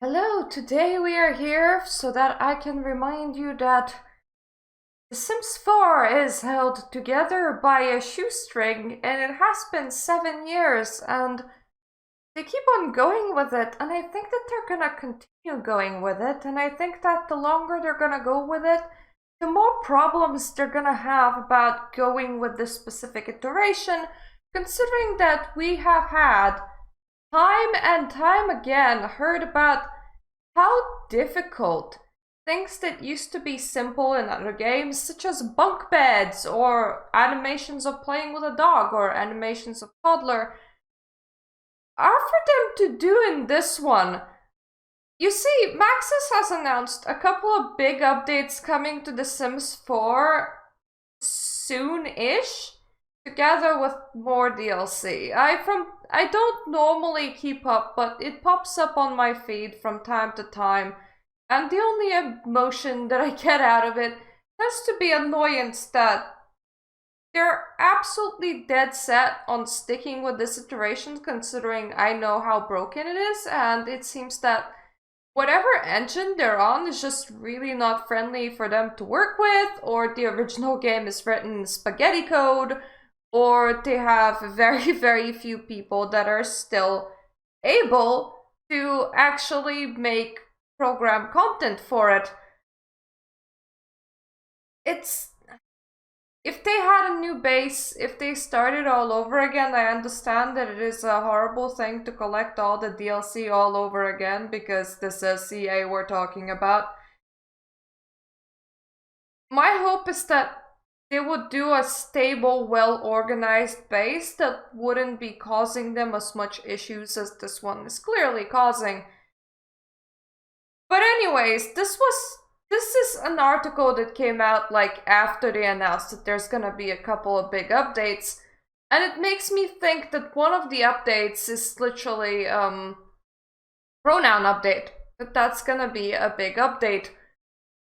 Hello, today we are here so that I can remind you that The Sims 4 is held together by a shoestring and it has been 7 years and they keep on going with it, and I think that they're gonna continue going with it, and I think that the longer they're gonna go with it, the more problems they're gonna have about going with this specific iteration, considering that we have had time and time again heard about how difficult things that used to be simple in other games, such as bunk beds or animations of playing with a dog or animations of toddler, are for them to do in this one. You see, Maxis has announced a couple of big updates coming to The Sims 4 soon-ish, together with more DLC. I don't normally keep up, but it pops up on my feed from time to time, and the only emotion that I get out of it tends to be annoyance that they're absolutely dead set on sticking with this iteration, considering I know how broken it is, and it seems that whatever engine they're on is just really not friendly for them to work with, or the original game is written in spaghetti code, or they have very, very few people that are still able to actually make program content for it. If they had a new base, if they started all over again, I understand that it is a horrible thing to collect all the DLC all over again, because this is CA we're talking about. My hope is that they would do a stable, well-organized base that wouldn't be causing them as much issues as this one is clearly causing. But anyways, this is an article that came out like after they announced that there's gonna be a couple of big updates, and it makes me think that one of the updates is literally pronoun update. That's gonna be a big update.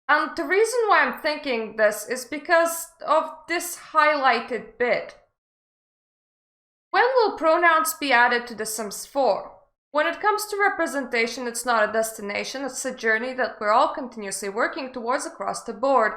And the reason why I'm thinking this is because of this highlighted bit. When will pronouns be added to The Sims 4? When it comes to representation, it's not a destination, it's a journey that we're all continuously working towards across the board.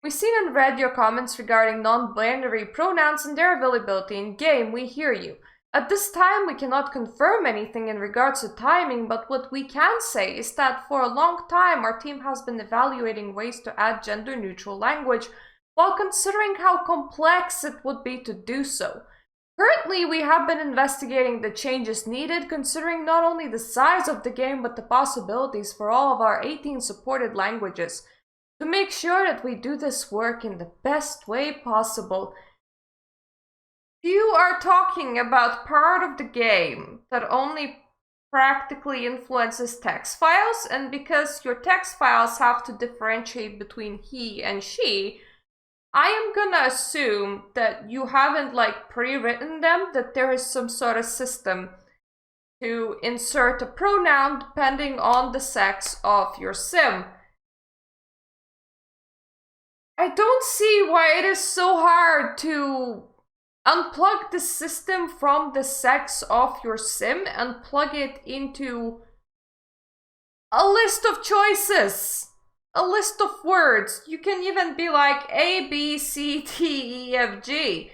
We've seen and read your comments regarding non-binary pronouns and their availability in game. We hear you. At this time, we cannot confirm anything in regards to timing, but what we can say is that for a long time, our team has been evaluating ways to add gender-neutral language, while considering how complex it would be to do so. Currently, we have been investigating the changes needed, considering not only the size of the game, but the possibilities for all of our 18 supported languages. To make sure that we do this work in the best way possible, you are talking about part of the game that only practically influences text files, and because your text files have to differentiate between he and she, I am gonna assume that you haven't pre-written them, that there is some sort of system to insert a pronoun depending on the sex of your sim. I don't see why it is so hard to unplug the system from the sex of your sim and plug it into a list of choices. A list of words. You can even be like A, B, C, D, E, F, G.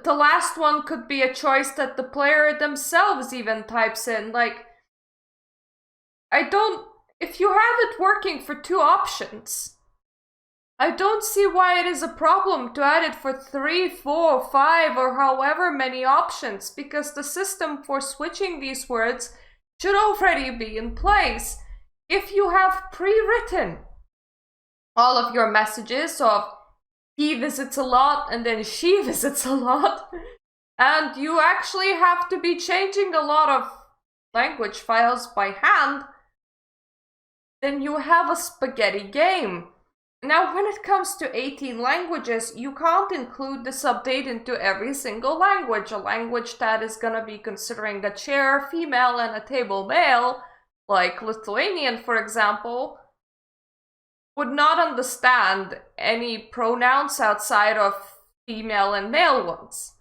The last one could be a choice that the player themselves even types in. If you have it working for 2 options, I don't see why it is a problem to add it for 3, 4, 5, or however many options, because the system for switching these words should already be in place. If you have pre-written all of your messages of he visits a lot and then she visits a lot, and you actually have to be changing a lot of language files by hand, then you have a spaghetti game. Now, when it comes to 18 languages, you can't include this update into every single language. A language that is gonna be considering a chair female and a table male, like Lithuanian, for example, would not understand any pronouns outside of female and male ones.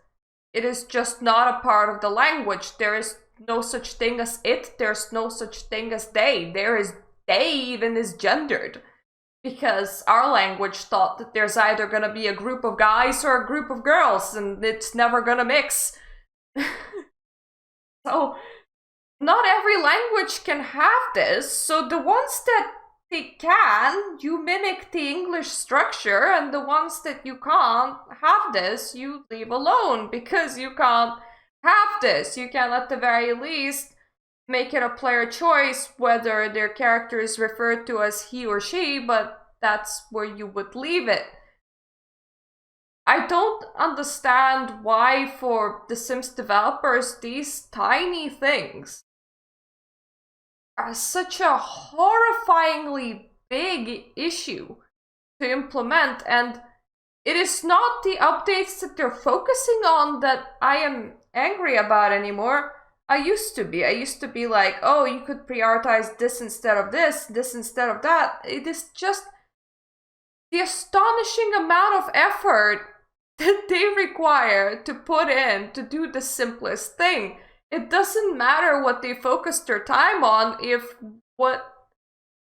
It is just not a part of the language. There is no such thing as it, there's no such thing as they. They even is gendered. Because our language thought that there's either gonna be a group of guys or a group of girls, and it's never gonna mix. So, not every language can have this, so the ones that they can, you mimic the English structure, and the ones that you can't have this, you leave alone, because you can't have this. You can, at the very least, make it a player choice whether their character is referred to as he or she, but that's where you would leave it. I don't understand why, for The Sims developers, these tiny things are such a horrifyingly big issue to implement, and it is not the updates that they're focusing on that I am angry about anymore. I used to be like, oh, you could prioritize this instead of this instead of that. It is just the astonishing amount of effort that they require to put in to do the simplest thing. It doesn't matter what they focus their time on if what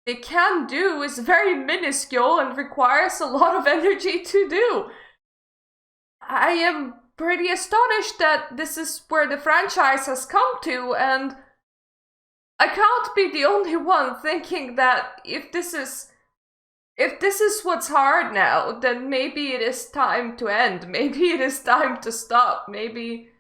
they can do is very minuscule and requires a lot of energy to do. I am pretty astonished that this is where the franchise has come to, and I can't be the only one thinking that if this is what's hard now, then maybe it is time to end. Maybe it is time to stop. Maybe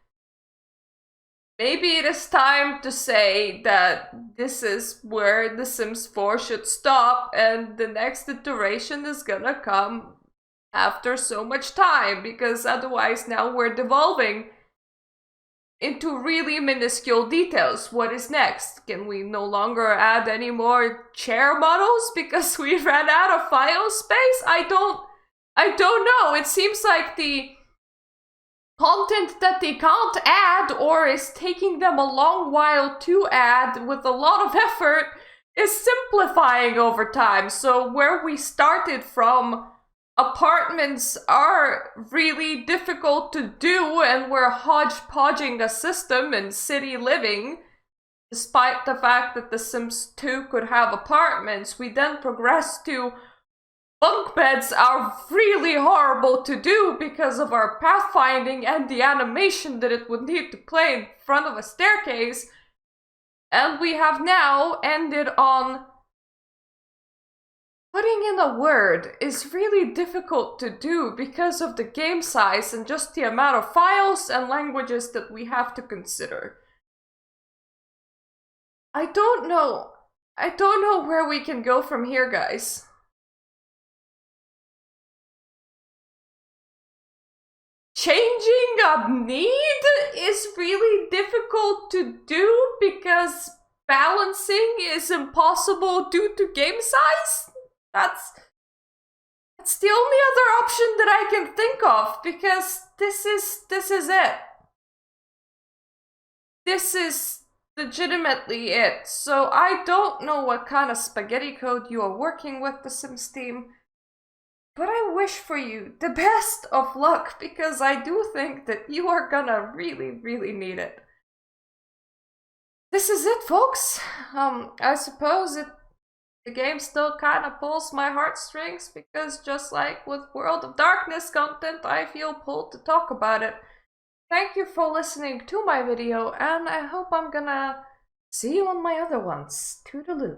it is time to say that this is where The Sims 4 should stop, and the next iteration is gonna come after so much time, because otherwise now we're devolving into really minuscule details. What is next? Can we no longer add any more chair models because we ran out of file space? I don't know. It seems like the content that they can't add, or is taking them a long while to add with a lot of effort, is simplifying over time. So where we started from, apartments are really difficult to do, and we're hodgepodging a system in city living, despite the fact that The Sims 2 could have apartments. We then progressed to bunk beds are really horrible to do because of our pathfinding and the animation that it would need to play in front of a staircase. And we have now ended on putting in a word is really difficult to do because of the game size and just the amount of files and languages that we have to consider. I don't know where we can go from here, guys. Changing a need is really difficult to do because balancing is impossible due to game size. That's the only other option that I can think of, because this is it. This is legitimately it. So I don't know what kind of spaghetti code you are working with, The Sims team, but I wish for you the best of luck, because I do think that you are gonna really, really need it. This is it, folks. I suppose the game still kind of pulls my heartstrings, because just like with World of Darkness content, I feel pulled to talk about it. Thank you for listening to my video, and I hope I'm gonna see you on my other ones. Toodaloo.